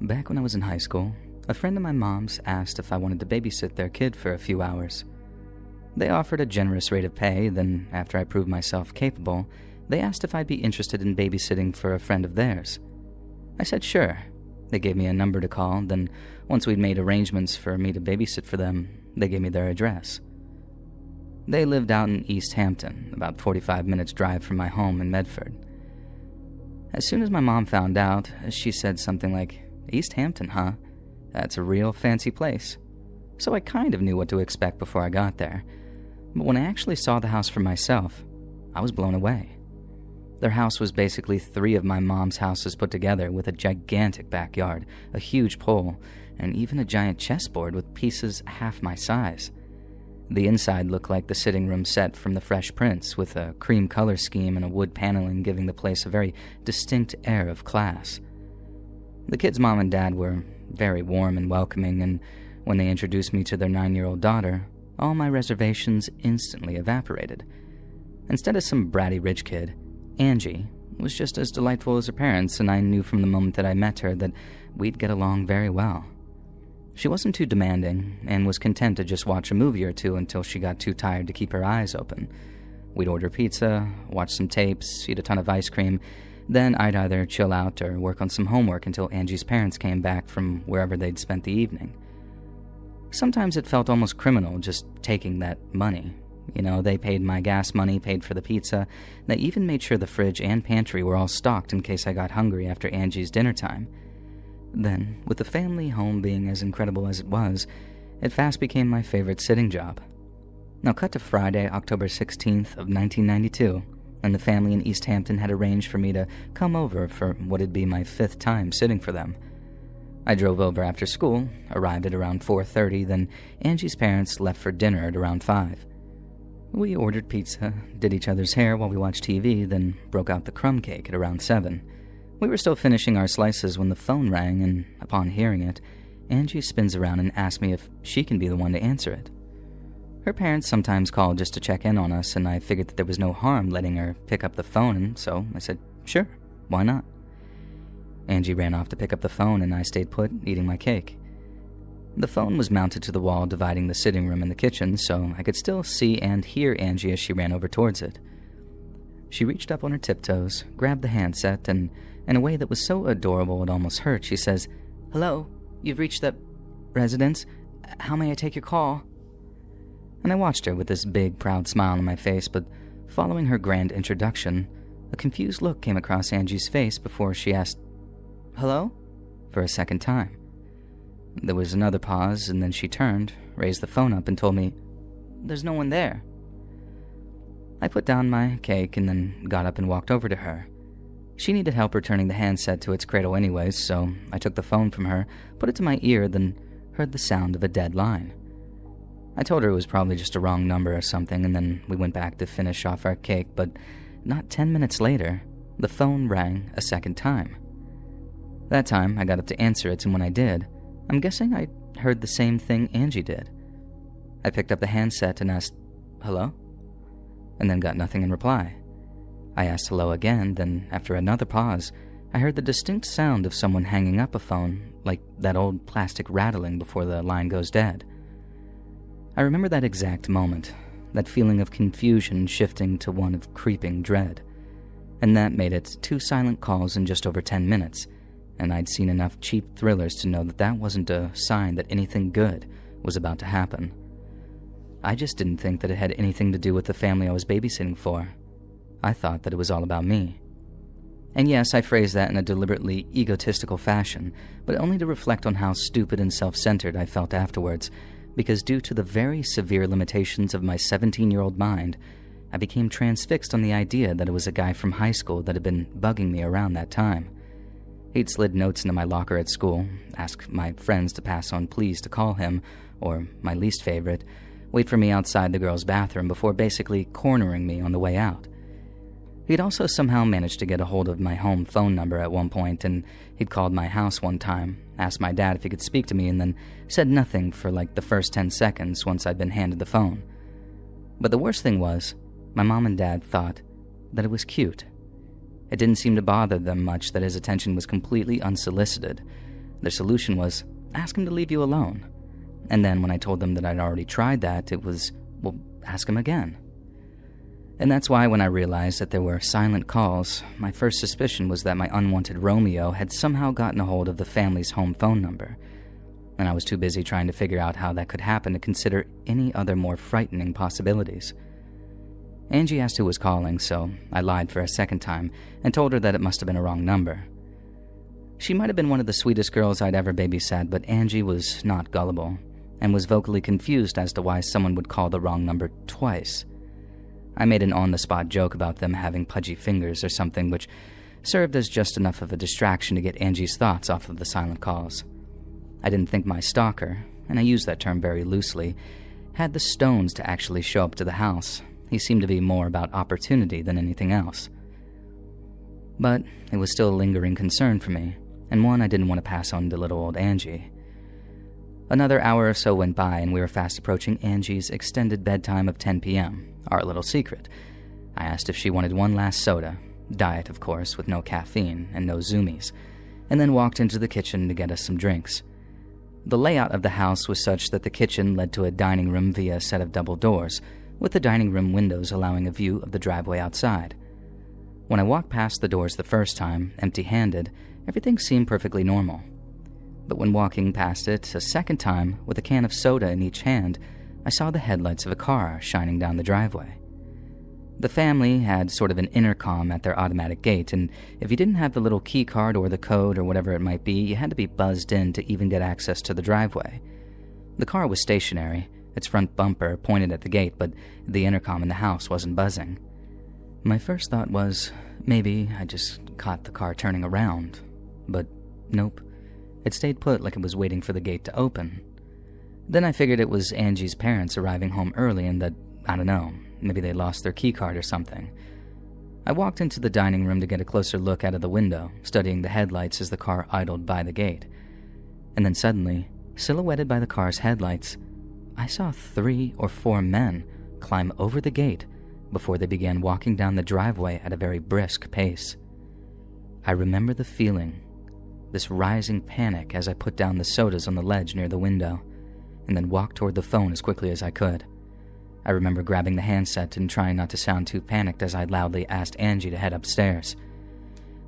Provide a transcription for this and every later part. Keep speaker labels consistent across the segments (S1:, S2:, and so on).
S1: Back when I was in high school, a friend of my mom's asked if I wanted to babysit their kid for a few hours. They offered a generous rate of pay, then after I proved myself capable, they asked if I'd be interested in babysitting for a friend of theirs. I said sure. They gave me a number to call, then once we'd made arrangements for me to babysit for them, they gave me their address. They lived out in East Hampton, about 45 minutes drive from my home in Medford. As soon as my mom found out, she said something like, "East Hampton, huh? That's a real fancy place." So I kind of knew what to expect before I got there. But when I actually saw the house for myself, I was blown away. Their house was basically 3 of my mom's houses put together, with a gigantic backyard, a huge pool, and even a giant chessboard with pieces half my size. The inside looked like the sitting room set from The Fresh Prince, with a cream color scheme and a wood paneling giving the place a very distinct air of class. The kids' mom and dad were very warm and welcoming, and when they introduced me to their 9-year-old daughter, all my reservations instantly evaporated. Instead of some bratty rich kid, Angie was just as delightful as her parents, and I knew from the moment that I met her that we'd get along very well. She wasn't too demanding, and was content to just watch a movie or two until she got too tired to keep her eyes open. We'd order pizza, watch some tapes, eat a ton of ice cream, then I'd either chill out or work on some homework until Angie's parents came back from wherever they'd spent the evening. Sometimes it felt almost criminal just taking that money. You know, they paid my gas money, paid for the pizza. They even made sure the fridge and pantry were all stocked in case I got hungry after Angie's dinner time. Then, with the family home being as incredible as it was, it fast became my favorite sitting job. Now cut to Friday, October 16th of 1992, and the family in East Hampton had arranged for me to come over for what'd be my 5th time sitting for them. I drove over after school, arrived at around 4:30, then Angie's parents left for dinner at around 5. We ordered pizza, did each other's hair while we watched TV, then broke out the crumb cake at around 7. We were still finishing our slices when the phone rang, and upon hearing it, Angie spins around and asks me if she can be the one to answer it. Her parents sometimes called just to check in on us, and I figured that there was no harm letting her pick up the phone, and so I said, sure, why not? Angie ran off to pick up the phone, and I stayed put, eating my cake. The phone was mounted to the wall dividing the sitting room and the kitchen, so I could still see and hear Angie as she ran over towards it. She reached up on her tiptoes, grabbed the handset, and in a way that was so adorable it almost hurt, she says, "Hello, you've reached the residence. How may I take your call?" And I watched her with this big, proud smile on my face, but following her grand introduction, a confused look came across Angie's face before she asked, "Hello?" for a second time. There was another pause, and then she turned, raised the phone up, and told me, "There's no one there." I put down my cake and then got up and walked over to her. She needed help returning the handset to its cradle anyways, so I took the phone from her, put it to my ear, then heard the sound of a dead line. I told her it was probably just a wrong number or something, and then we went back to finish off our cake, but not 10 minutes later, the phone rang a second time. That time, I got up to answer it, and when I did, I'm guessing I heard the same thing Angie did. I picked up the handset and asked, "Hello?" and then got nothing in reply. I asked hello again, then after another pause, I heard the distinct sound of someone hanging up a phone, like that old plastic rattling before the line goes dead. I remember that exact moment, that feeling of confusion shifting to one of creeping dread. And that made it 2 silent calls in just over 10 minutes, and I'd seen enough cheap thrillers to know that that wasn't a sign that anything good was about to happen. I just didn't think that it had anything to do with the family I was babysitting for. I thought that it was all about me. And yes, I phrased that in a deliberately egotistical fashion, but only to reflect on how stupid and self-centered I felt afterwards, because due to the very severe limitations of my 17-year-old mind, I became transfixed on the idea that it was a guy from high school that had been bugging me around that time. He'd slid notes into my locker at school, asked my friends to pass on please to call him, or, my least favorite, wait for me outside the girls' bathroom before basically cornering me on the way out. He'd also somehow managed to get a hold of my home phone number at one point, and he'd called my house one time, asked my dad if he could speak to me, and then said nothing for like the first 10 seconds once I'd been handed the phone. But the worst thing was, my mom and dad thought that it was cute. It didn't seem to bother them much that his attention was completely unsolicited, Their solution was, ask him to leave you alone. And then when I told them that I'd already tried that, it was, well, ask him again. And that's why when I realized that there were silent calls, my first suspicion was that my unwanted Romeo had somehow gotten a hold of the family's home phone number. And I was too busy trying to figure out how that could happen to consider any other more frightening possibilities. Angie asked who was calling, so I lied for a second time and told her that it must have been a wrong number. She might have been one of the sweetest girls I'd ever babysat, but Angie was not gullible and was vocally confused as to why someone would call the wrong number twice. I made an on-the-spot joke about them having pudgy fingers or something, which served as just enough of a distraction to get Angie's thoughts off of the silent calls. I didn't think my stalker, and I use that term very loosely, had the stones to actually show up to the house. He seemed to be more about opportunity than anything else. But it was still a lingering concern for me, and one I didn't want to pass on to little old Angie. Another hour or so went by, and we were fast approaching Angie's extended bedtime of 10 p.m., our little secret. I asked if she wanted one last soda, diet of course, with no caffeine and no zoomies, and then walked into the kitchen to get us some drinks. The layout of the house was such that the kitchen led to a dining room via a set of double doors, with the dining room windows allowing a view of the driveway outside. When I walked past the doors the first time, empty-handed, everything seemed perfectly normal. But when walking past it a second time, with a can of soda in each hand, I saw the headlights of a car shining down the driveway. The family had sort of an intercom at their automatic gate, and if you didn't have the little key card or the code or whatever it might be, you had to be buzzed in to even get access to the driveway. The car was stationary, its front bumper pointed at the gate, but the intercom in the house wasn't buzzing. My first thought was, maybe I just caught the car turning around. But nope. It stayed put like it was waiting for the gate to open. Then I figured it was Angie's parents arriving home early and that, I don't know, maybe they lost their key card or something. I walked into the dining room to get a closer look out of the window, studying the headlights as the car idled by the gate. And then suddenly, silhouetted by the car's headlights, I saw 3 or 4 men climb over the gate before they began walking down the driveway at a very brisk pace. I remember the feeling, this rising panic as I put down the sodas on the ledge near the window, and then walked toward the phone as quickly as I could. I remember grabbing the handset and trying not to sound too panicked as I loudly asked Angie to head upstairs.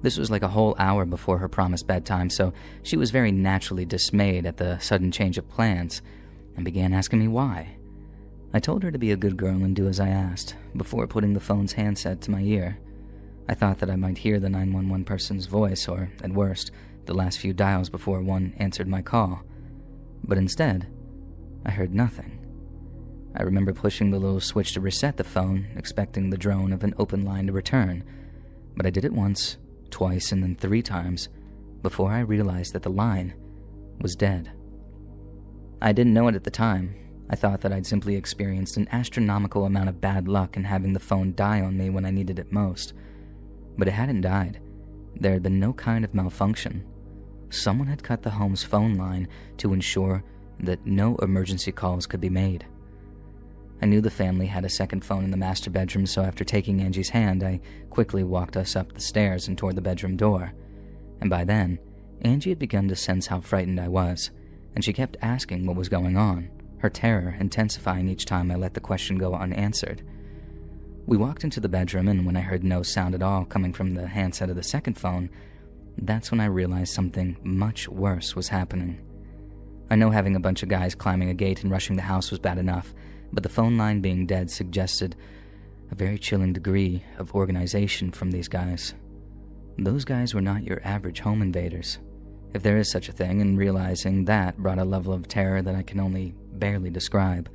S1: This was like a whole hour before her promised bedtime, so she was very naturally dismayed at the sudden change of plans and began asking me why. I told her to be a good girl and do as I asked, before putting the phone's handset to my ear. I thought that I might hear the 911 person's voice, or, at worst, the last few dials before one answered my call. But instead, I heard nothing. I remember pushing the little switch to reset the phone, expecting the drone of an open line to return, but I did it once, twice, and then 3 times, before I realized that the line was dead. I didn't know it at the time. I thought that I'd simply experienced an astronomical amount of bad luck in having the phone die on me when I needed it most. But it hadn't died. There had been no kind of malfunction. Someone had cut the home's phone line to ensure that no emergency calls could be made. I knew the family had a second phone in the master bedroom, so after taking Angie's hand, I quickly walked us up the stairs and toward the bedroom door. And by then, Angie had begun to sense how frightened I was, and she kept asking what was going on, her terror intensifying each time I let the question go unanswered. We walked into the bedroom, and when I heard no sound at all coming from the handset of the second phone, that's when I realized something much worse was happening. I know having a bunch of guys climbing a gate and rushing the house was bad enough, but the phone line being dead suggested a very chilling degree of organization from these guys. Those guys were not your average home invaders, if there is such a thing, and realizing that brought a level of terror that I can only barely describe.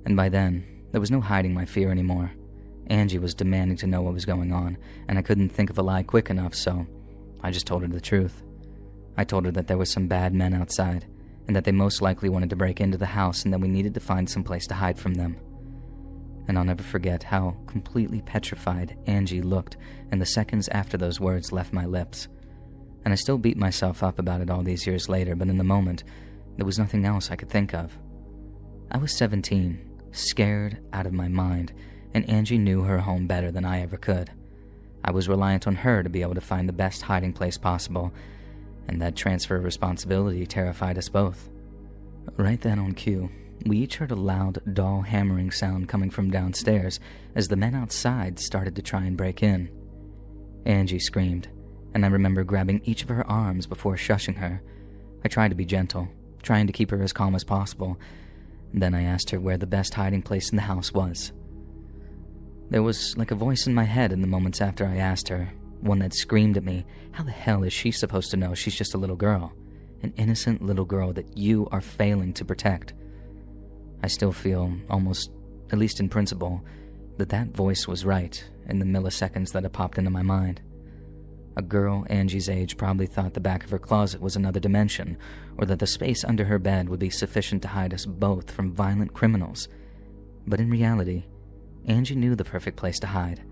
S1: And by then, there was no hiding my fear anymore. Angie was demanding to know what was going on, and I couldn't think of a lie quick enough, so I just told her the truth. I told her that there were some bad men outside, and that they most likely wanted to break into the house and that we needed to find some place to hide from them. And I'll never forget how completely petrified Angie looked in the seconds after those words left my lips. And I still beat myself up about it all these years later, but in the moment, there was nothing else I could think of. I was 17, scared out of my mind, and Angie knew her home better than I ever could. I was reliant on her to be able to find the best hiding place possible, and that transfer of responsibility terrified us both. Right then on cue, we each heard a loud, dull hammering sound coming from downstairs as the men outside started to try and break in. Angie screamed, and I remember grabbing each of her arms before shushing her. I tried to be gentle, trying to keep her as calm as possible. Then I asked her where the best hiding place in the house was. There was like a voice in my head in the moments after I asked her, one that screamed at me, how the hell is she supposed to know she's just a little girl? An innocent little girl that you are failing to protect. I still feel, almost, at least in principle, that voice was right in the milliseconds that it popped into my mind. A girl Angie's age probably thought the back of her closet was another dimension, or that the space under her bed would be sufficient to hide us both from violent criminals. But in reality, Angie knew the perfect place to hide,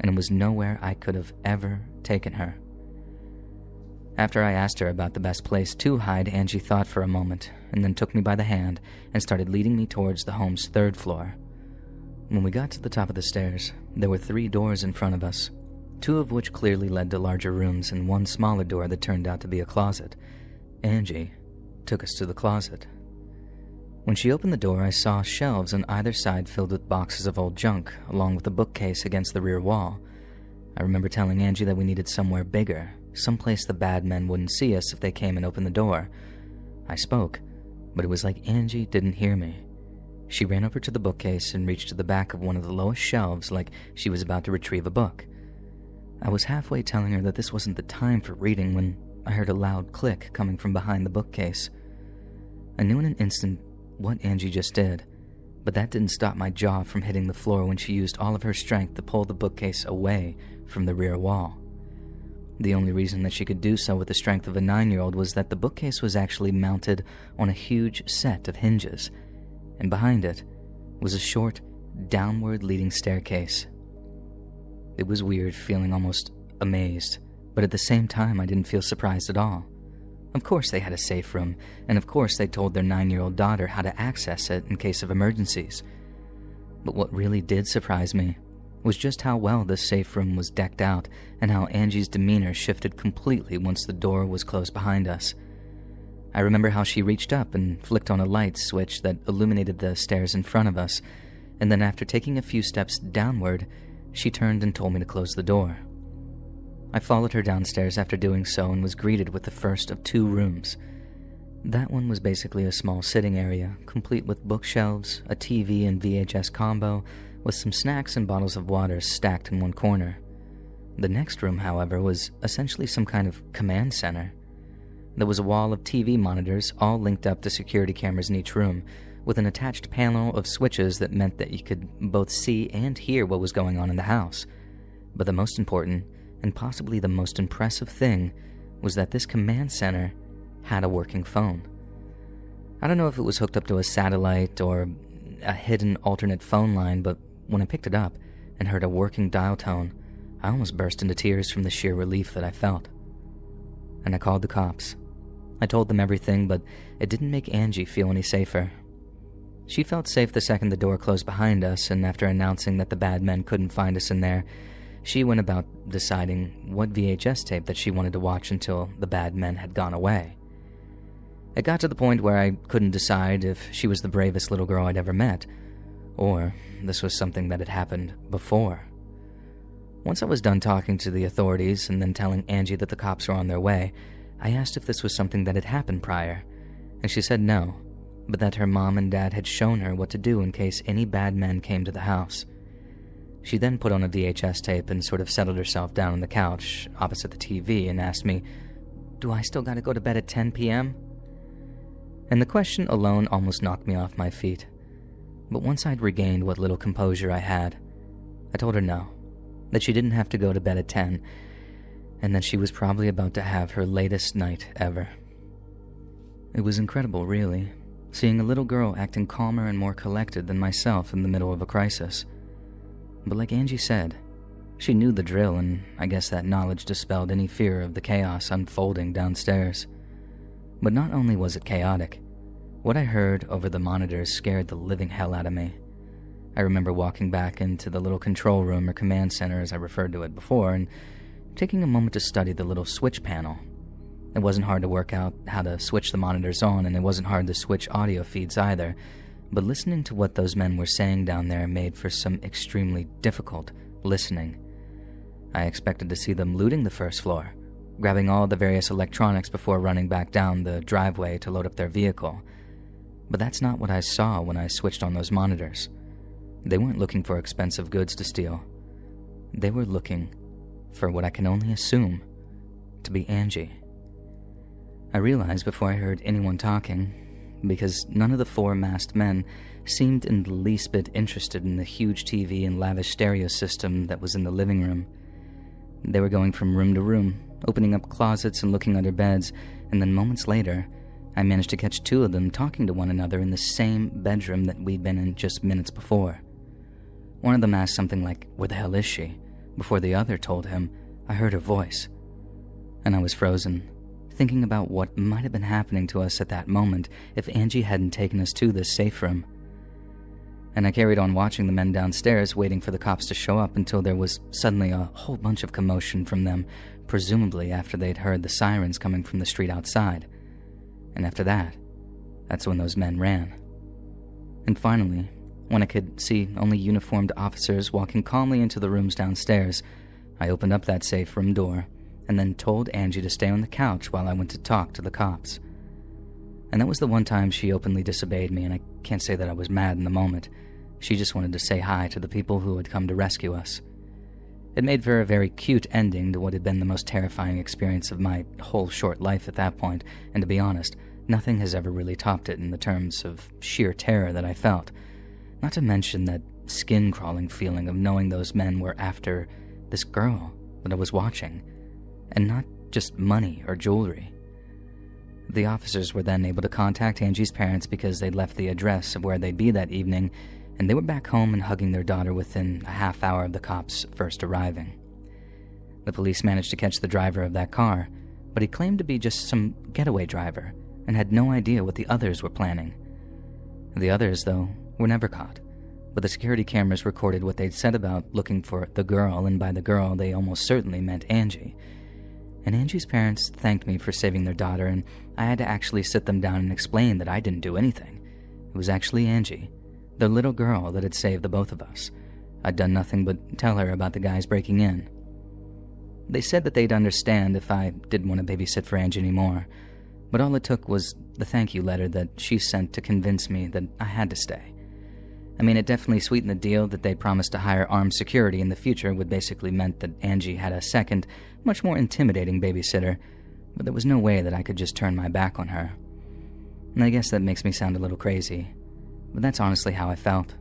S1: and it was nowhere I could have ever taken her. After I asked her about the best place to hide, Angie thought for a moment, and then took me by the hand and started leading me towards the home's 3rd floor. When we got to the top of the stairs, there were 3 doors in front of us, 2 of which clearly led to larger rooms and 1 smaller door that turned out to be a closet. Angie took us to the closet. When she opened the door, I saw shelves on either side filled with boxes of old junk, along with a bookcase against the rear wall. I remember telling Angie that we needed somewhere bigger, someplace the bad men wouldn't see us if they came and opened the door. I spoke, but it was like Angie didn't hear me. She ran over to the bookcase and reached to the back of one of the lowest shelves like she was about to retrieve a book. I was halfway telling her that this wasn't the time for reading when I heard a loud click coming from behind the bookcase. I knew in an instant what Angie just did, but that didn't stop my jaw from hitting the floor when she used all of her strength to pull the bookcase away from the rear wall. The only reason that she could do so with the strength of a 9-year-old was that the bookcase was actually mounted on a huge set of hinges, and behind it was a short, downward-leading staircase. It was weird feeling almost amazed, but at the same time I didn't feel surprised at all. Of course they had a safe room, and of course they told their 9-year-old daughter how to access it in case of emergencies. But what really did surprise me was just how well this safe room was decked out and how Angie's demeanor shifted completely once the door was closed behind us. I remember how she reached up and flicked on a light switch that illuminated the stairs in front of us, and then after taking a few steps downward, she turned and told me to close the door. I followed her downstairs after doing so and was greeted with the first of 2 rooms. That one was basically a small sitting area, complete with bookshelves, a TV and VHS combo, with some snacks and bottles of water stacked in one corner. The next room, however, was essentially some kind of command center. There was a wall of TV monitors, all linked up to security cameras in each room, with an attached panel of switches that meant that you could both see and hear what was going on in the house. But the most important, and possibly the most impressive thing, was that this command center had a working phone. I don't know if it was hooked up to a satellite or a hidden alternate phone line, but when I picked it up and heard a working dial tone, I almost burst into tears from the sheer relief that I felt. And I called the cops. I told them everything, but it didn't make Angie feel any safer. She felt safe the second the door closed behind us, and after announcing that the bad men couldn't find us in there, she went about deciding what VHS tape that she wanted to watch until the bad men had gone away. It got to the point where I couldn't decide if she was the bravest little girl I'd ever met, or this was something that had happened before. Once I was done talking to the authorities and then telling Angie that the cops were on their way, I asked if this was something that had happened prior, and she said no, but that her mom and dad had shown her what to do in case any bad men came to the house. She then put on a VHS tape and sort of settled herself down on the couch opposite the TV and asked me, "Do I still gotta go to bed at 10 p.m.? And the question alone almost knocked me off my feet. But once I'd regained what little composure I had, I told her no, that she didn't have to go to bed at 10, and that she was probably about to have her latest night ever. It was incredible, really, seeing a little girl acting calmer and more collected than myself in the middle of a crisis. But like Angie said, she knew the drill, and I guess that knowledge dispelled any fear of the chaos unfolding downstairs. But not only was it chaotic, what I heard over the monitors scared the living hell out of me. I remember walking back into the little control room or command center as I referred to it before, and taking a moment to study the little switch panel. It wasn't hard to work out how to switch the monitors on, and it wasn't hard to switch audio feeds either, but listening to what those men were saying down there made for some extremely difficult listening. I expected to see them looting the first floor, grabbing all the various electronics before running back down the driveway to load up their vehicle. But that's not what I saw when I switched on those monitors. They weren't looking for expensive goods to steal. They were looking for what I can only assume to be Angie. I realized before I heard anyone talking, because none of the four masked men seemed in the least bit interested in the huge TV and lavish stereo system that was in the living room. They were going from room to room, opening up closets and looking under beds, and then moments later, I managed to catch two of them talking to one another in the same bedroom that we'd been in just minutes before. One of them asked something like, "Where the hell is she?" before the other told him, "I heard her voice." And I was frozen, thinking about what might have been happening to us at that moment if Angie hadn't taken us to this safe room. And I carried on watching the men downstairs, waiting for the cops to show up until there was suddenly a whole bunch of commotion from them, presumably after they'd heard the sirens coming from the street outside. And after that, that's when those men ran. And finally, when I could see only uniformed officers walking calmly into the rooms downstairs, I opened up that safe room door and then told Angie to stay on the couch while I went to talk to the cops. And that was the one time she openly disobeyed me, and I can't say that I was mad in the moment. She just wanted to say hi to the people who had come to rescue us. It made for a very cute ending to what had been the most terrifying experience of my whole short life at that point, and to be honest, nothing has ever really topped it in the terms of sheer terror that I felt. Not to mention that skin-crawling feeling of knowing those men were after this girl that I was watching, and not just money or jewelry. The officers were then able to contact Angie's parents because they'd left the address of where they'd be that evening, and they were back home and hugging their daughter within a half hour of the cops first arriving. The police managed to catch the driver of that car, but he claimed to be just some getaway driver and had no idea what the others were planning. The others, though, were never caught, but the security cameras recorded what they'd said about looking for the girl, and by the girl they almost certainly meant Angie. And Angie's parents thanked me for saving their daughter, and I had to actually sit them down and explain that I didn't do anything. It was actually Angie, the little girl that had saved the both of us. I'd done nothing but tell her about the guys breaking in. They said that they'd understand if I didn't want to babysit for Angie anymore, but all it took was the thank you letter that she sent to convince me that I had to stay. I mean, it definitely sweetened the deal that they promised to hire armed security in the future, which basically meant that Angie had a second, much more intimidating babysitter, but there was no way that I could just turn my back on her. And I guess that makes me sound a little crazy, but that's honestly how I felt.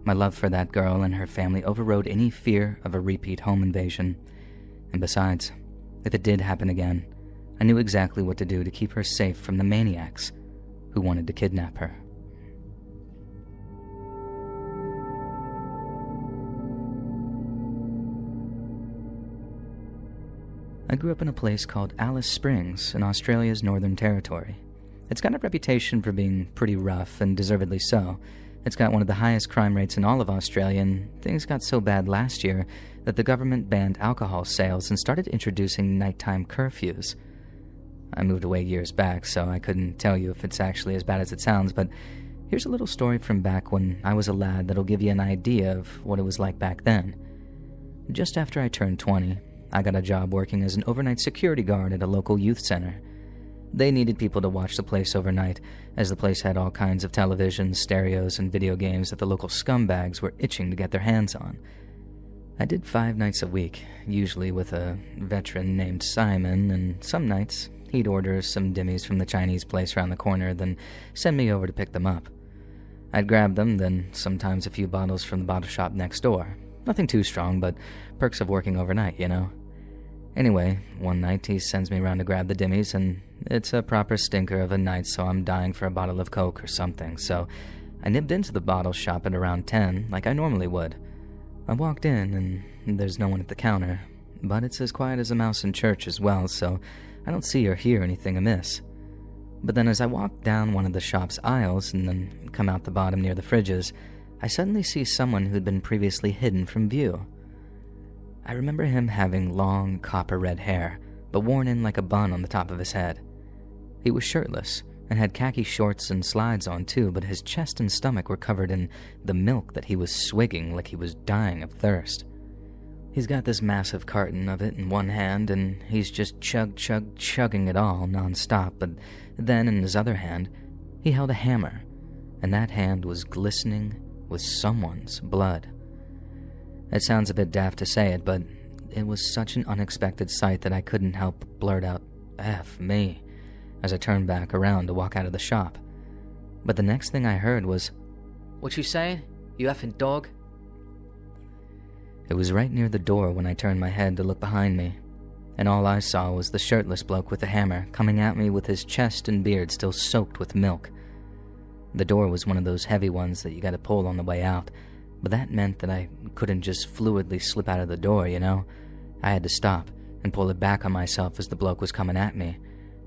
S1: My love for that girl and her family overrode any fear of a repeat home invasion. And besides, if it did happen again, I knew exactly what to do to keep her safe from the maniacs who wanted to kidnap her. I grew up in a place called Alice Springs in Australia's Northern Territory. It's got a reputation for being pretty rough, and deservedly so. It's got one of the highest crime rates in all of Australia, and things got so bad last year that the government banned alcohol sales and started introducing nighttime curfews. I moved away years back, so I couldn't tell you if it's actually as bad as it sounds, but here's a little story from back when I was a lad that'll give you an idea of what it was like back then. Just after I turned 20, I got a job working as an overnight security guard at a local youth center. They needed people to watch the place overnight, as the place had all kinds of televisions, stereos, and video games that the local scumbags were itching to get their hands on. I did 5 nights a week, usually with a veteran named Simon, and some nights he'd order some dimmies from the Chinese place around the corner, then send me over to pick them up. I'd grab them, then sometimes a few bottles from the bottle shop next door. Nothing too strong, but perks of working overnight, you know? Anyway, one night he sends me around to grab the dimmies, and it's a proper stinker of a night, so I'm dying for a bottle of Coke or something, so I nipped into the bottle shop at around 10, like I normally would. I walked in, and there's no one at the counter, but it's as quiet as a mouse in church as well, so I don't see or hear anything amiss. But then as I walk down one of the shop's aisles and then come out the bottom near the fridges, I suddenly see someone who'd been previously hidden from view. I remember him having long, copper-red hair, but worn in like a bun on the top of his head. He was shirtless and had khaki shorts and slides on too, but his chest and stomach were covered in the milk that he was swigging like he was dying of thirst. He's got this massive carton of it in one hand, and he's just chugging it all nonstop, but then in his other hand, he held a hammer, and that hand was glistening with someone's blood. It sounds a bit daft to say it, but it was such an unexpected sight that I couldn't help but blurt out, "F me," as I turned back around to walk out of the shop. But the next thing I heard was, "What you saying, you effing dog?" It was right near the door when I turned my head to look behind me, and all I saw was the shirtless bloke with the hammer coming at me with his chest and beard still soaked with milk. The door was one of those heavy ones that you gotta pull on the way out, but that meant that I couldn't just fluidly slip out of the door, you know? I had to stop and pull it back on myself as the bloke was coming at me,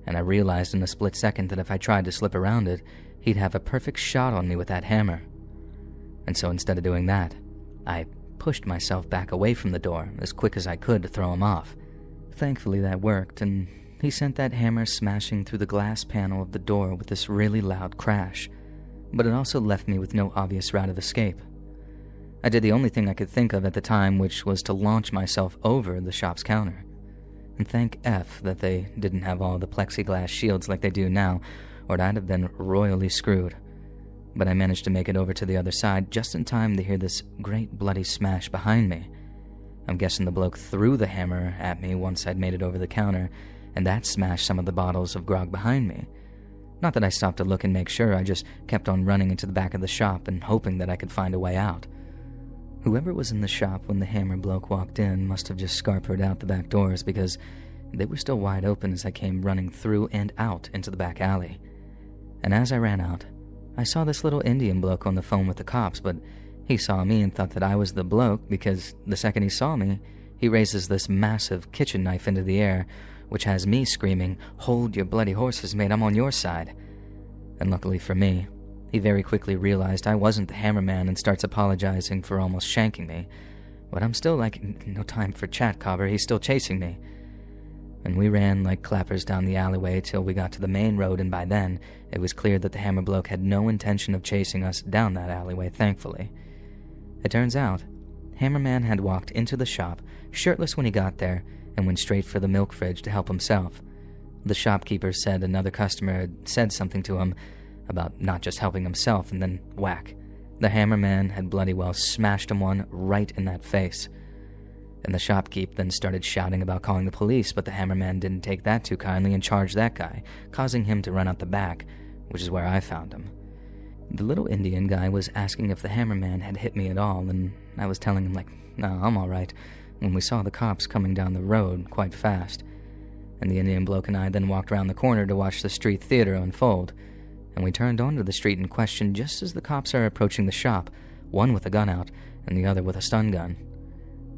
S1: and I realized in a split second that if I tried to slip around it, he'd have a perfect shot on me with that hammer. And so instead of doing that, I pushed myself back away from the door as quick as I could to throw him off. Thankfully that worked, and he sent that hammer smashing through the glass panel of the door with this really loud crash, but it also left me with no obvious route of escape. I did the only thing I could think of at the time, which was to launch myself over the shop's counter. And thank F that they didn't have all the plexiglass shields like they do now, or I'd have been royally screwed. But I managed to make it over to the other side just in time to hear this great bloody smash behind me. I'm guessing the bloke threw the hammer at me once I'd made it over the counter, and that smashed some of the bottles of grog behind me. Not that I stopped to look and make sure, I just kept on running into the back of the shop and hoping that I could find a way out. Whoever was in the shop when the hammer bloke walked in must have just scarpered out the back doors, because they were still wide open as I came running through and out into the back alley. And as I ran out, I saw this little Indian bloke on the phone with the cops, but he saw me and thought that I was the bloke because the second he saw me, he raises this massive kitchen knife into the air, which has me screaming, "Hold your bloody horses, mate, I'm on your side." And luckily for me, he very quickly realized I wasn't the hammerman and starts apologizing for almost shanking me. But I'm still like, no time for chat, cobber, he's still chasing me. And we ran like clappers down the alleyway till we got to the main road, and by then, it was clear that the hammer bloke had no intention of chasing us down that alleyway, thankfully. It turns out, Hammerman had walked into the shop, shirtless when he got there, and went straight for the milk fridge to help himself. The shopkeeper said another customer had said something to him about not just helping himself, and then whack. The hammerman had bloody well smashed him one right in that face. And the shopkeep then started shouting about calling the police, but the hammerman didn't take that too kindly and charged that guy, causing him to run out the back, which is where I found him. The little Indian guy was asking if the hammerman had hit me at all, and I was telling him, like, "No, I'm all right," when we saw the cops coming down the road quite fast. And the Indian bloke and I then walked around the corner to watch the street theater unfold, and we turned onto the street in question just as the cops are approaching the shop, one with a gun out and the other with a stun gun.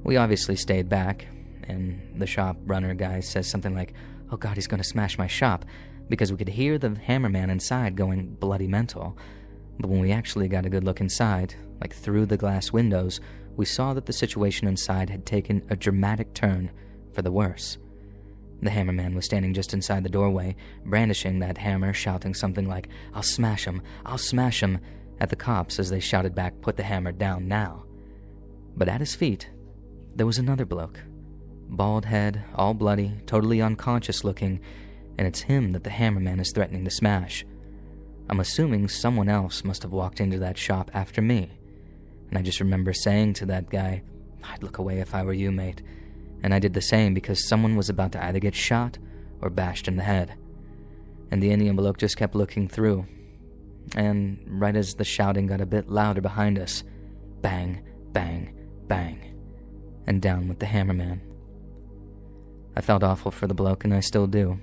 S1: We obviously stayed back, and the shop runner guy says something like, "Oh God, he's gonna smash my shop," because we could hear the hammerman inside going bloody mental. But when we actually got a good look inside, like through the glass windows, we saw that the situation inside had taken a dramatic turn for the worse. The hammerman was standing just inside the doorway, brandishing that hammer, shouting something like, I'll smash him," at the cops as they shouted back, "Put the hammer down now." But at his feet, there was another bloke. Bald head, all bloody, totally unconscious looking, and it's him that the hammerman is threatening to smash. I'm assuming someone else must have walked into that shop after me. And I just remember saying to that guy, "I'd look away if I were you, mate." And I did the same because someone was about to either get shot or bashed in the head. And the Indian bloke just kept looking through. And right as the shouting got a bit louder behind us, bang, bang, bang, and down went the hammerman. I felt awful for the bloke, and I still do.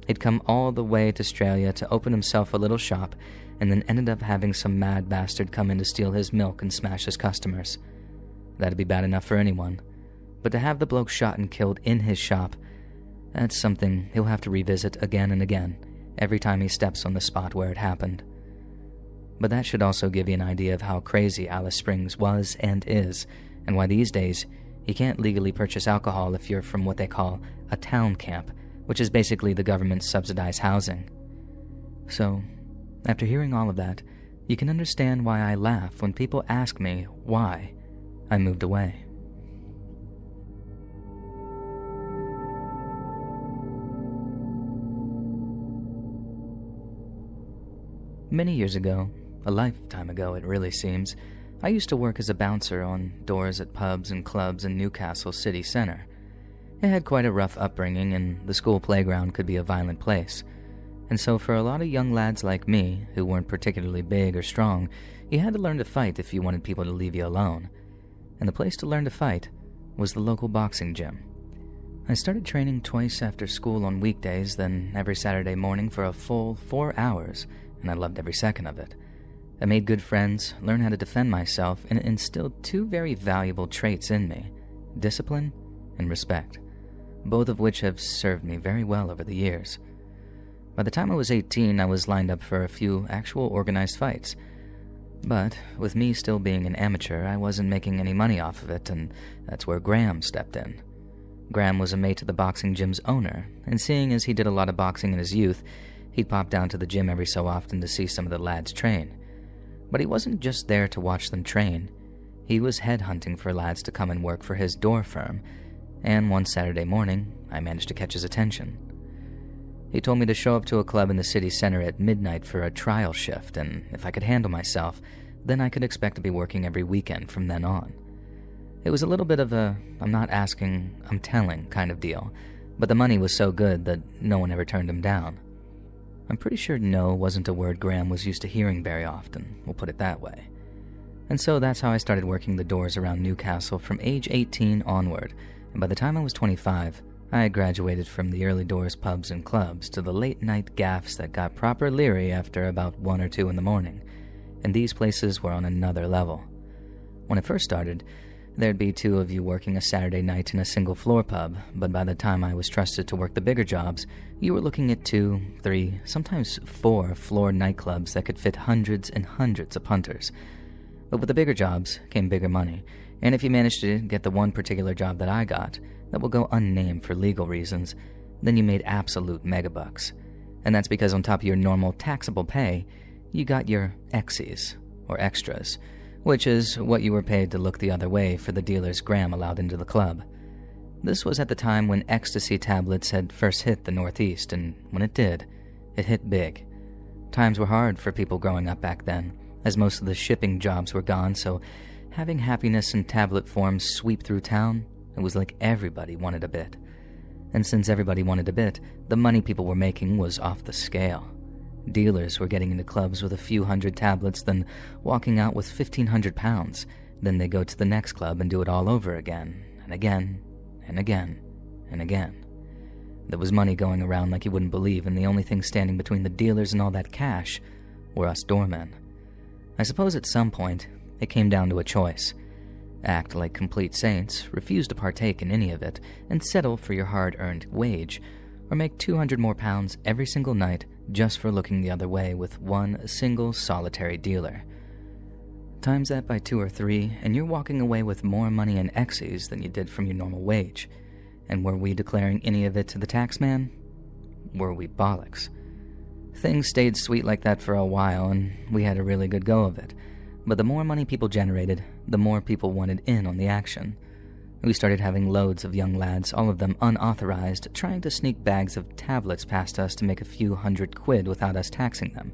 S1: He'd come all the way to Australia to open himself a little shop, and then ended up having some mad bastard come in to steal his milk and smash his customers. That'd be bad enough for anyone. But to have the bloke shot and killed in his shop, that's something he'll have to revisit again and again, every time he steps on the spot where it happened. But that should also give you an idea of how crazy Alice Springs was and is, and why these days you can't legally purchase alcohol if you're from what they call a town camp, which is basically the government's subsidized housing. So, after hearing all of that, you can understand why I laugh when people ask me why I moved away. Many years ago, a lifetime ago it really seems, I used to work as a bouncer on doors at pubs and clubs in Newcastle city center. It had quite a rough upbringing, and the school playground could be a violent place. And so for a lot of young lads like me, who weren't particularly big or strong, you had to learn to fight if you wanted people to leave you alone. And the place to learn to fight was the local boxing gym. I started training twice after school on weekdays, then every Saturday morning for a full 4 hours, and I loved every second of it. I made good friends, learned how to defend myself, and it instilled 2 very valuable traits in me: discipline and respect, both of which have served me very well over the years. By the time I was 18, I was lined up for a few actual organized fights. But with me still being an amateur, I wasn't making any money off of it, and that's where Graham stepped in. Graham was a mate to the boxing gym's owner, and seeing as he did a lot of boxing in his youth, he'd pop down to the gym every so often to see some of the lads train. But he wasn't just there to watch them train. He was headhunting for lads to come and work for his door firm, and one Saturday morning, I managed to catch his attention. He told me to show up to a club in the city center at midnight for a trial shift, and if I could handle myself, then I could expect to be working every weekend from then on. It was a little bit of a I'm not asking, I'm telling kind of deal, but the money was so good that no one ever turned him down. I'm pretty sure no wasn't a word Graham was used to hearing very often, we'll put it that way. And so that's how I started working the doors around Newcastle from age 18 onward, and by the time I was 25, I had graduated from the early doors pubs and clubs to the late night gaffs that got proper leery after about 1 or 2 in the morning, and these places were on another level. When I first started, there'd be 2 of you working a Saturday night in a single floor pub, but by the time I was trusted to work the bigger jobs, you were looking at 2, 3, sometimes 4 floor nightclubs that could fit hundreds and hundreds of punters. But with the bigger jobs came bigger money, and if you managed to get the one particular job that I got, that will go unnamed for legal reasons, then you made absolute megabucks. And that's because on top of your normal taxable pay, you got your exes, or extras, which is what you were paid to look the other way for the dealers Graham allowed into the club. This was at the time when ecstasy tablets had first hit the Northeast, and when it did, it hit big. Times were hard for people growing up back then, as most of the shipping jobs were gone, so having happiness in tablet form sweep through town, it was like everybody wanted a bit. And since everybody wanted a bit, the money people were making was off the scale. Dealers were getting into clubs with a few hundred tablets, then walking out with 1,500 pounds. Then they go to the next club and do it all over again, and again, and again, and again. There was money going around like you wouldn't believe, and the only thing standing between the dealers and all that cash were us doormen. I suppose at some point, it came down to a choice. Act like complete saints, refuse to partake in any of it, and settle for your hard-earned wage, or make 200 more pounds every single night just for looking the other way with one single solitary dealer. Times that by 2 or 3, and you're walking away with more money in exes than you did from your normal wage. And were we declaring any of it to the tax man? Were we bollocks? Things stayed sweet like that for a while, and we had a really good go of it. But the more money people generated, the more people wanted in on the action. We started having loads of young lads, all of them unauthorized, trying to sneak bags of tablets past us to make a few £100 without us taxing them.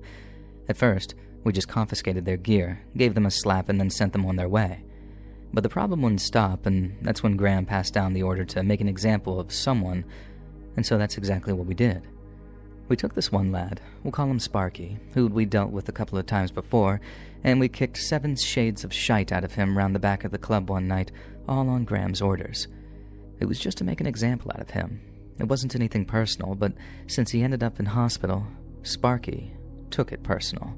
S1: At first, we just confiscated their gear, gave them a slap, and then sent them on their way. But the problem wouldn't stop, and that's when Graham passed down the order to make an example of someone, and so that's exactly what we did. We took this one lad, we'll call him Sparky, who we dealt with a couple of times before, and we kicked 7 shades of shite out of him round the back of the club one night, all on Graham's orders. It was just to make an example out of him. It wasn't anything personal, but since he ended up in hospital, Sparky took it personal.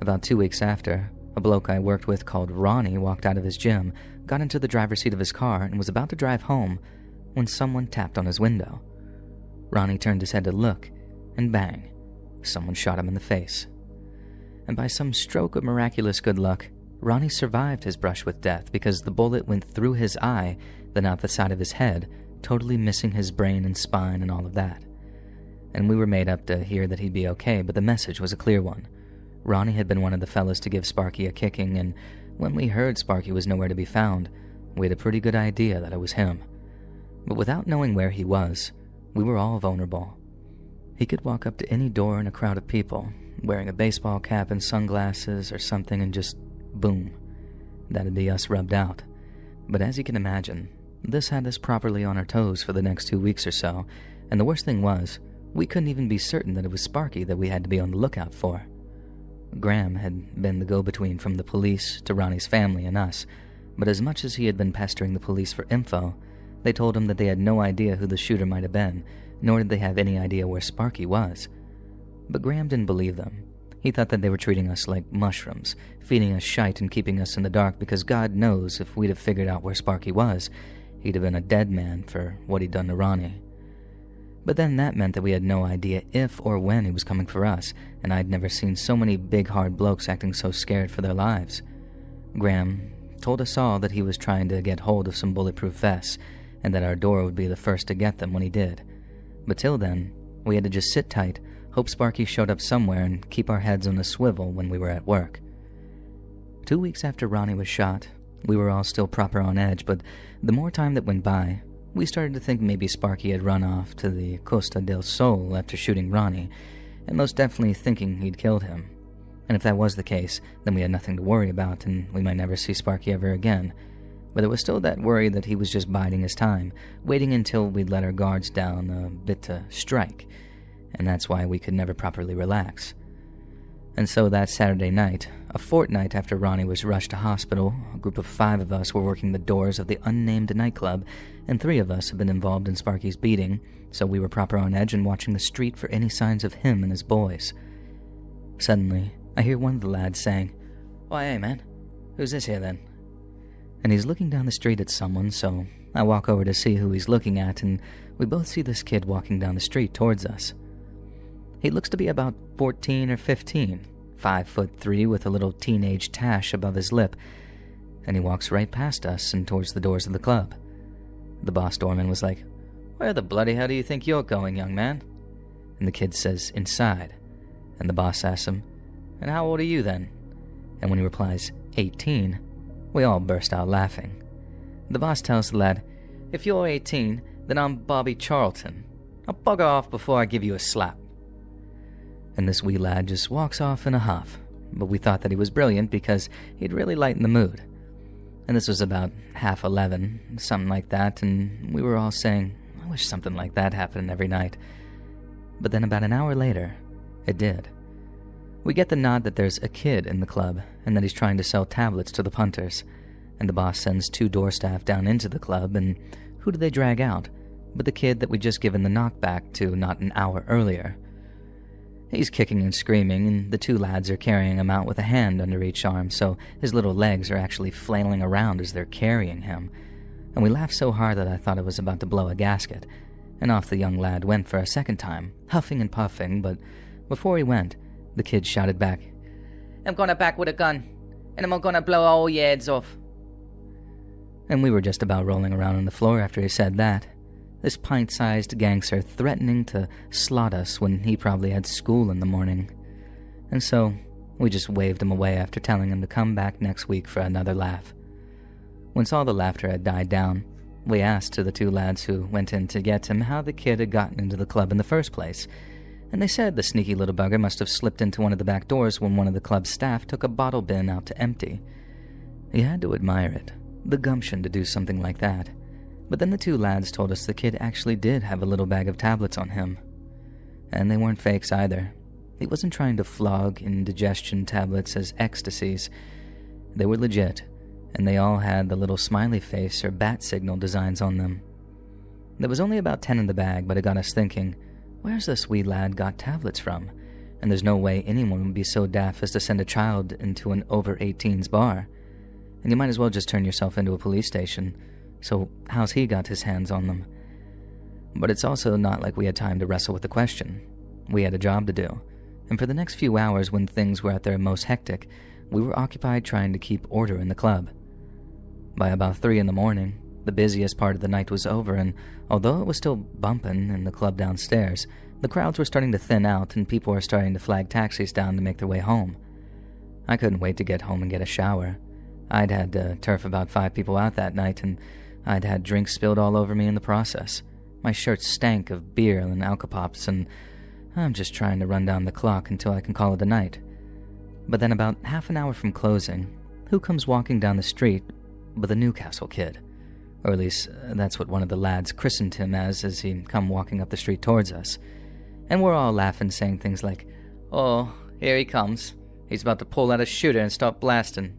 S1: About 2 weeks after, a bloke I worked with called Ronnie walked out of his gym, got into the driver's seat of his car, and was about to drive home when someone tapped on his window. Ronnie turned his head to look, and bang, someone shot him in the face. And by some stroke of miraculous good luck, Ronnie survived his brush with death because the bullet went through his eye, then out the side of his head, totally missing his brain and spine and all of that. And we were made up to hear that he'd be okay, but the message was a clear one. Ronnie had been one of the fellas to give Sparky a kicking, and when we heard Sparky was nowhere to be found, we had a pretty good idea that it was him. But without knowing where he was, we were all vulnerable. He could walk up to any door in a crowd of people, wearing a baseball cap and sunglasses or something, and just boom. That'd be us rubbed out. But as you can imagine, this had us properly on our toes for the next 2 weeks or so, and the worst thing was, we couldn't even be certain that it was Sparky that we had to be on the lookout for. Graham had been the go-between from the police to Ronnie's family and us, but as much as he had been pestering the police for info, they told him that they had no idea who the shooter might have been, nor did they have any idea where Sparky was. But Graham didn't believe them. He thought that they were treating us like mushrooms, feeding us shite and keeping us in the dark, because God knows if we'd have figured out where Sparky was, he'd have been a dead man for what he'd done to Ronnie. But then that meant that we had no idea if or when he was coming for us, and I'd never seen so many big hard blokes acting so scared for their lives. Graham told us all that he was trying to get hold of some bulletproof vests, and that our door would be the first to get them when he did. But till then, we had to just sit tight, hope Sparky showed up somewhere, and keep our heads on a swivel when we were at work. 2 weeks after Ronnie was shot, we were all still proper on edge, but the more time that went by, we started to think maybe Sparky had run off to the Costa del Sol after shooting Ronnie, and most definitely thinking he'd killed him. And if that was the case, then we had nothing to worry about, and we might never see Sparky ever again. But there was still that worry that he was just biding his time, waiting until we'd let our guards down a bit to strike, and that's why we could never properly relax. And so that Saturday night, a fortnight after Ronnie was rushed to hospital, a group of 5 of us were working the doors of the unnamed nightclub, and 3 of us had been involved in Sparky's beating, so we were proper on edge and watching the street for any signs of him and his boys. Suddenly, I hear one of the lads saying, "Why, hey man, who's this here then?" And he's looking down the street at someone, so I walk over to see who he's looking at, and we both see this kid walking down the street towards us. He looks to be about 14 or 15, 5'3" with a little teenage tash above his lip, and he walks right past us and towards the doors of the club. The boss doorman was like, "Where the bloody hell do you think you're going, young man?" And the kid says, "Inside." And the boss asks him, "And how old are you then?" And when he replies, 18, we all burst out laughing. The boss tells the lad, "If you're 18, then I'm Bobby Charlton. I'll bugger off before I give you a slap." And this wee lad just walks off in a huff, but we thought that he was brilliant because he'd really lighten the mood. And this was about 11:30, something like that, and we were all saying, "I wish something like that happened every night." But then about an hour later, it did. We get the nod that there's a kid in the club and that he's trying to sell tablets to the punters, and the boss sends 2 door staff down into the club, and who do they drag out but the kid that we'd just given the knockback to not an hour earlier. He's kicking and screaming, and the 2 lads are carrying him out with a hand under each arm, so his little legs are actually flailing around as they're carrying him. And we laughed so hard that I thought it was about to blow a gasket, and off the young lad went for a second time, huffing and puffing, but before he went, the kid shouted back, "I'm gonna back with a gun, and I'm gonna blow all your heads off." And we were just about rolling around on the floor after he said that. This pint-sized gangster threatening to slot us when he probably had school in the morning. And so, we just waved him away after telling him to come back next week for another laugh. Once all the laughter had died down, we asked to the 2 lads who went in to get him how the kid had gotten into the club in the first place, and they said the sneaky little bugger must have slipped into one of the back doors when one of the club's staff took a bottle bin out to empty. You had to admire it, the gumption to do something like that. But then the 2 lads told us the kid actually did have a little bag of tablets on him. And they weren't fakes either. He wasn't trying to flog indigestion tablets as ecstasies. They were legit, and they all had the little smiley face or bat signal designs on them. There was only about 10 in the bag, but it got us thinking, where's this wee lad got tablets from? And there's no way anyone would be so daft as to send a child into an over-18s bar. And you might as well just turn yourself into a police station. So how's he got his hands on them? But it's also not like we had time to wrestle with the question. We had a job to do, and for the next few hours when things were at their most hectic, we were occupied trying to keep order in the club. By about 3 in the morning, The busiest part of the night was over, and although it was still bumping in the club downstairs, the crowds were starting to thin out and people were starting to flag taxis down to make their way home. I couldn't wait to get home and get a shower. I'd had to turf about 5 people out that night, and I'd had drinks spilled all over me in the process. My shirt stank of beer and alcopops, and I'm just trying to run down the clock until I can call it a night. But then about half an hour from closing, who comes walking down the street but the Newcastle kid? Or at least, that's what one of the lads christened him as he come walking up the street towards us. And we're all laughing, saying things like, "Oh, here he comes. He's about to pull out a shooter and start blasting."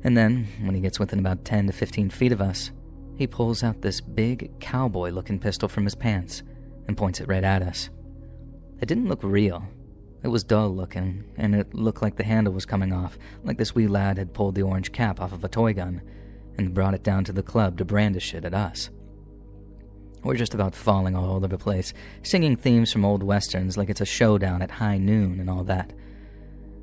S1: And then, when he gets within about 10 to 15 feet of us, he pulls out this big cowboy-looking pistol from his pants and points it right at us. It didn't look real. It was dull-looking, and it looked like the handle was coming off, like this wee lad had pulled the orange cap off of a toy gun and brought it down to the club to brandish it at us. We're just about falling all over the place, singing themes from old westerns like it's a showdown at high noon and all that.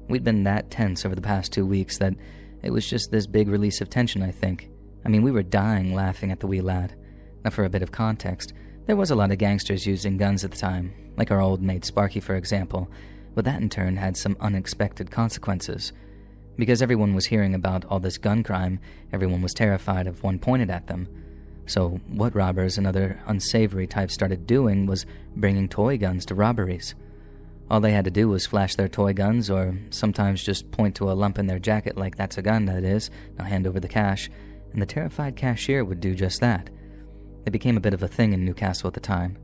S1: We'd been that tense over the past 2 weeks that it was just this big release of tension, I think. I mean, we were dying laughing at the wee lad. Now, for a bit of context, there was a lot of gangsters using guns at the time, like our old mate Sparky, for example, but that in turn had some unexpected consequences. Because everyone was hearing about all this gun crime, everyone was terrified of one pointed at them. So what robbers and other unsavory types started doing was bringing toy guns to robberies. All they had to do was flash their toy guns, or sometimes just point to a lump in their jacket like, "That's a gun, that is, now hand over the cash," and the terrified cashier would do just that. It became a bit of a thing in Newcastle at the time.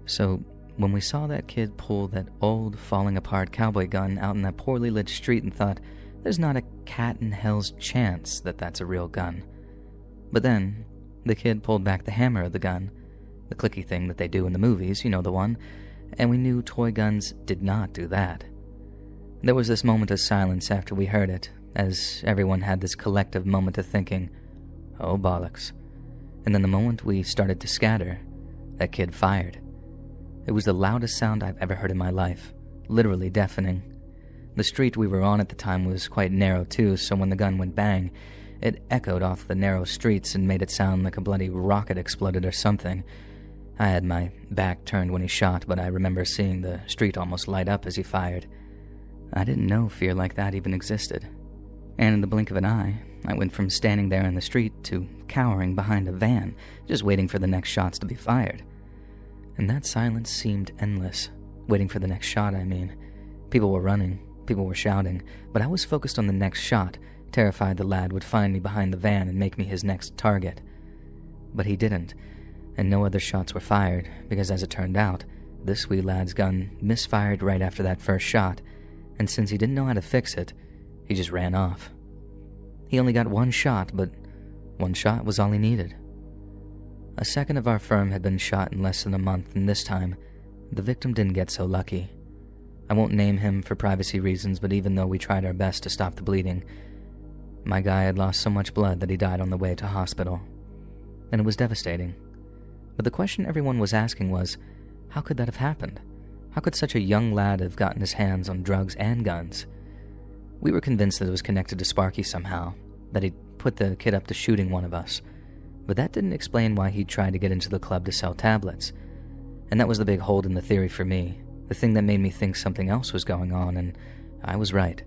S1: So when we saw that kid pull that old, falling-apart cowboy gun out in that poorly lit street and thought, there's not a cat in hell's chance that that's a real gun. But then, the kid pulled back the hammer of the gun, the clicky thing that they do in the movies, you know the one, and we knew toy guns did not do that. There was this moment of silence after we heard it, as everyone had this collective moment of thinking, "Oh, bollocks." And then the moment we started to scatter, that kid fired. It was the loudest sound I've ever heard in my life, literally deafening. The street we were on at the time was quite narrow too, so when the gun went bang, it echoed off the narrow streets and made it sound like a bloody rocket exploded or something. I had my back turned when he shot, but I remember seeing the street almost light up as he fired. I didn't know fear like that even existed. And in the blink of an eye, I went from standing there in the street to cowering behind a van, just waiting for the next shots to be fired. And that silence seemed endless. Waiting for the next shot, I mean. People were running, people were shouting, but I was focused on the next shot, terrified the lad would find me behind the van and make me his next target. But he didn't, and no other shots were fired, because as it turned out, this wee lad's gun misfired right after that first shot, and since he didn't know how to fix it, he just ran off. He only got one shot, but one shot was all he needed. A second of our firm had been shot in less than a month, and this time, the victim didn't get so lucky. I won't name him for privacy reasons, but even though we tried our best to stop the bleeding, my guy had lost so much blood that he died on the way to hospital. And it was devastating. But the question everyone was asking was, how could that have happened? How could such a young lad have gotten his hands on drugs and guns? We were convinced that it was connected to Sparky somehow, that he'd put the kid up to shooting one of us. But that didn't explain why he'd tried to get into the club to sell tablets. And that was the big hold in the theory for me, the thing that made me think something else was going on, and I was right.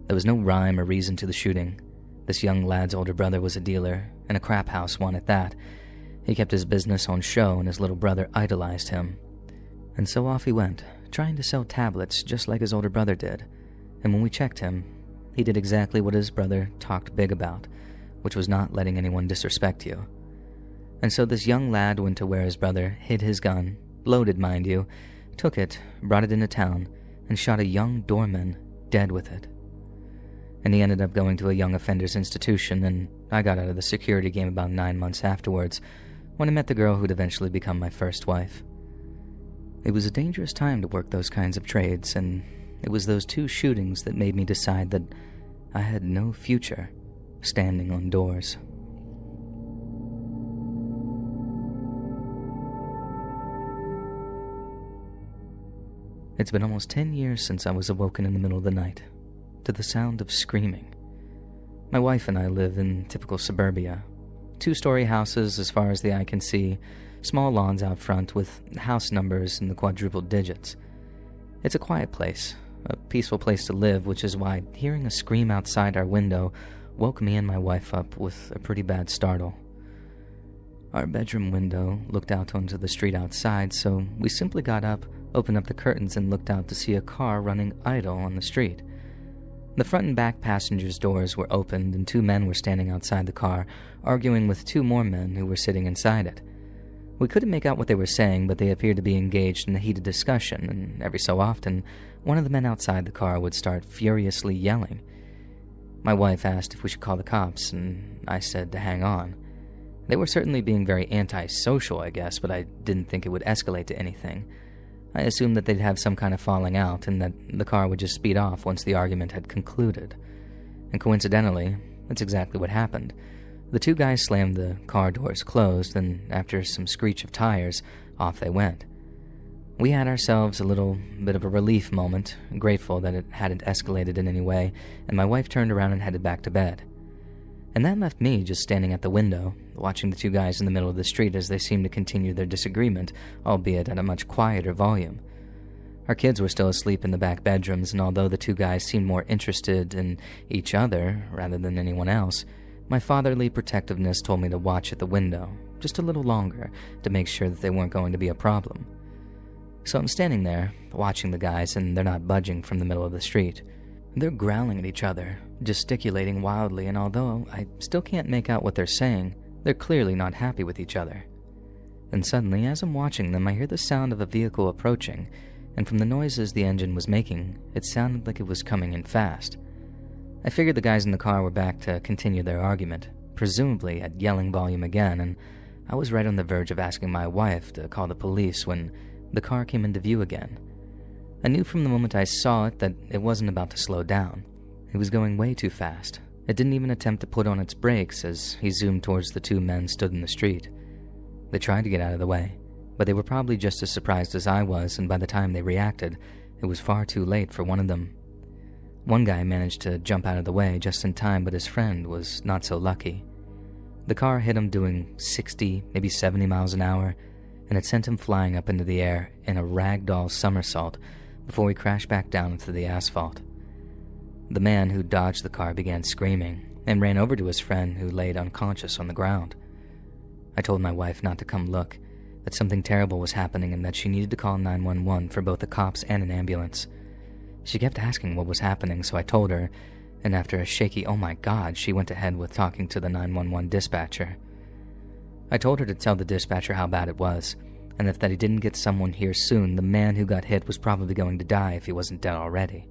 S1: There was no rhyme or reason to the shooting. This young lad's older brother was a dealer, and a crap house one at that. He kept his business on show, and his little brother idolized him. And so off he went, trying to sell tablets just like his older brother did. And when we checked him, he did exactly what his brother talked big about, which was not letting anyone disrespect you. And so this young lad went to where his brother hid his gun, loaded mind you, took it, brought it into town, and shot a young doorman dead with it. And he ended up going to a young offenders institution, and I got out of the security game about 9 months afterwards, when I met the girl who'd eventually become my first wife. It was a dangerous time to work those kinds of trades, and it was those 2 shootings that made me decide that I had no future standing on doors. It's been almost 10 years since I was awoken in the middle of the night to the sound of screaming. My wife and I live in typical suburbia, 2-story houses as far as the eye can see, small lawns out front with house numbers in the quadruple digits. It's a quiet place, a peaceful place to live, which is why hearing a scream outside our window woke me and my wife up with a pretty bad startle. Our bedroom window looked out onto the street outside, so we simply got up, opened up the curtains, and looked out to see a car running idle on the street. The front and back passengers' doors were opened, and 2 men were standing outside the car, arguing with 2 more men who were sitting inside it. We couldn't make out what they were saying, but they appeared to be engaged in a heated discussion, and every so often, one of the men outside the car would start furiously yelling. My wife asked if we should call the cops, and I said to hang on. They were certainly being very antisocial, I guess, but I didn't think it would escalate to anything. I assumed that they'd have some kind of falling out and that the car would just speed off once the argument had concluded. And coincidentally, that's exactly what happened. The 2 guys slammed the car doors closed, and after some screech of tires, off they went. We had ourselves a little bit of a relief moment, grateful that it hadn't escalated in any way, and my wife turned around and headed back to bed. And that left me just standing at the window, watching the 2 guys in the middle of the street as they seemed to continue their disagreement, albeit at a much quieter volume. Our kids were still asleep in the back bedrooms, and although the 2 guys seemed more interested in each other rather than anyone else, my fatherly protectiveness told me to watch at the window, just a little longer, to make sure that they weren't going to be a problem. So I'm standing there, watching the guys, and they're not budging from the middle of the street. They're growling at each other, gesticulating wildly, and although I still can't make out what they're saying, they're clearly not happy with each other. And suddenly, as I'm watching them, I hear the sound of a vehicle approaching, and from the noises the engine was making, it sounded like it was coming in fast. I figured the guys in the car were back to continue their argument, presumably at yelling volume again, and I was right on the verge of asking my wife to call the police when the car came into view again. I knew from the moment I saw it that it wasn't about to slow down. It was going way too fast. It didn't even attempt to put on its brakes as he zoomed towards the 2 men stood in the street. They tried to get out of the way, but they were probably just as surprised as I was, and by the time they reacted, it was far too late for one of them. One guy managed to jump out of the way just in time, but his friend was not so lucky. The car hit him doing 60, maybe 70 miles an hour, and it sent him flying up into the air in a ragdoll somersault before he crashed back down into the asphalt. The man who dodged the car began screaming and ran over to his friend who laid unconscious on the ground. I told my wife not to come look, that something terrible was happening and that she needed to call 911 for both the cops and an ambulance. She kept asking what was happening, so I told her, and after a shaky "oh my God," she went ahead with talking to the 911 dispatcher. I told her to tell the dispatcher how bad it was, and if that he didn't get someone here soon, the man who got hit was probably going to die if he wasn't dead already.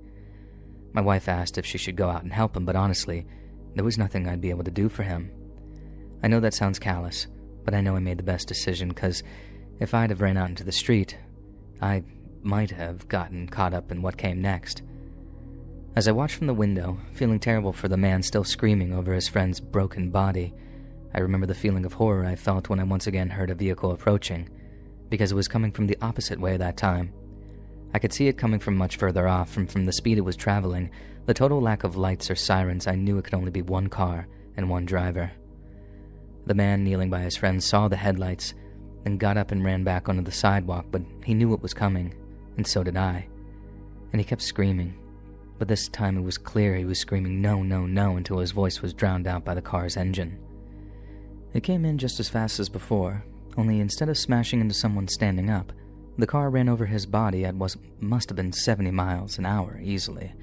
S1: My wife asked if she should go out and help him, but honestly, there was nothing I'd be able to do for him. I know that sounds callous, but I know I made the best decision, because if I'd have ran out into the street, I might have gotten caught up in what came next. As I watched from the window, feeling terrible for the man still screaming over his friend's broken body, I remember the feeling of horror I felt when I once again heard a vehicle approaching, because it was coming from the opposite way that time. I could see it coming from much further off, and from the speed it was traveling, the total lack of lights or sirens, I knew it could only be one car and one driver. The man kneeling by his friend saw the headlights, then got up and ran back onto the sidewalk, but he knew what was coming, and so did I. And he kept screaming, but this time it was clear he was screaming "no, no, no" until his voice was drowned out by the car's engine. It came in just as fast as before, only instead of smashing into someone standing up, the car ran over his body at what must have been 70 miles an hour easily.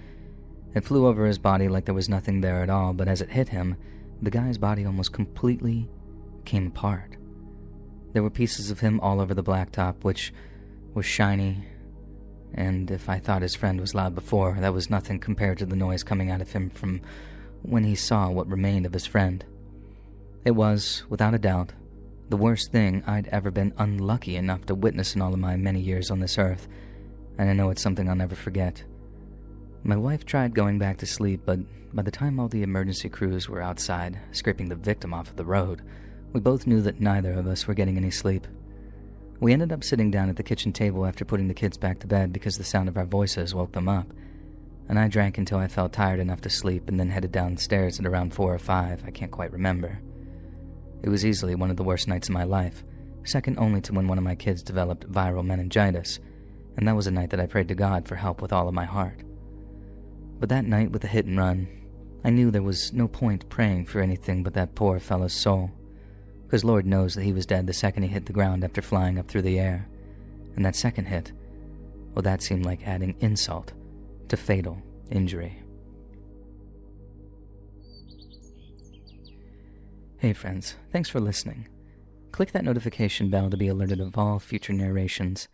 S1: It flew over his body like there was nothing there at all, but as it hit him, the guy's body almost completely came apart. There were pieces of him all over the blacktop, which was shiny, and if I thought his friend was loud before, that was nothing compared to the noise coming out of him from when he saw what remained of his friend. It was, without a doubt, the worst thing I'd ever been unlucky enough to witness in all of my many years on this earth, and I know it's something I'll never forget. My wife tried going back to sleep, but by the time all the emergency crews were outside, scraping the victim off of the road, we both knew that neither of us were getting any sleep. We ended up sitting down at the kitchen table after putting the kids back to bed because the sound of our voices woke them up, and I drank until I felt tired enough to sleep and then headed downstairs at around 4 or 5, I can't quite remember. It was easily one of the worst nights of my life, second only to when one of my kids developed viral meningitis, and that was a night that I prayed to God for help with all of my heart. But that night with the hit and run, I knew there was no point praying for anything but that poor fellow's soul, because Lord knows that he was dead the second he hit the ground after flying up through the air, and that second hit, well, that seemed like adding insult to fatal injury. Hey friends, thanks for listening. Click that notification bell to be alerted of all future narrations,